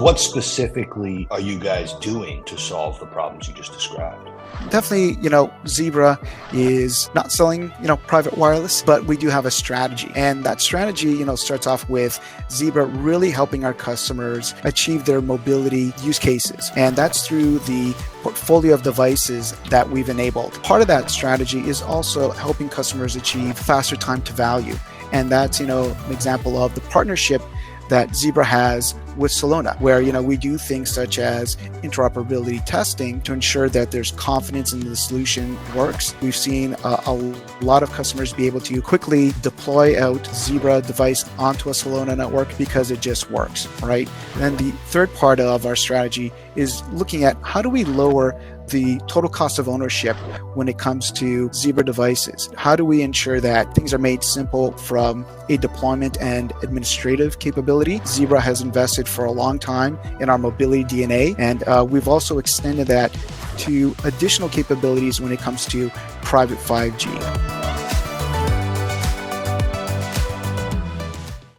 What specifically are you guys doing to solve the problems you just described? Definitely, Zebra is not selling, private wireless, but we do have a strategy. And that strategy, starts off with Zebra really helping our customers achieve their mobility use cases. And that's through the portfolio of devices that we've enabled. Part of that strategy is also helping customers achieve faster time to value. And that's, an example of the partnership that Zebra has with Celona, where we do things such as interoperability testing to ensure that there's confidence in the solution works. We've seen a lot of customers be able to quickly deploy out Zebra device onto a Celona network because it just works, right? And then the third part of our strategy is looking at how do we lower the total cost of ownership when it comes to Zebra devices. How do we ensure that things are made simple from a deployment and administrative capability? Zebra has invested for a long time in our mobility DNA, and we've also extended that to additional capabilities when it comes to private 5G.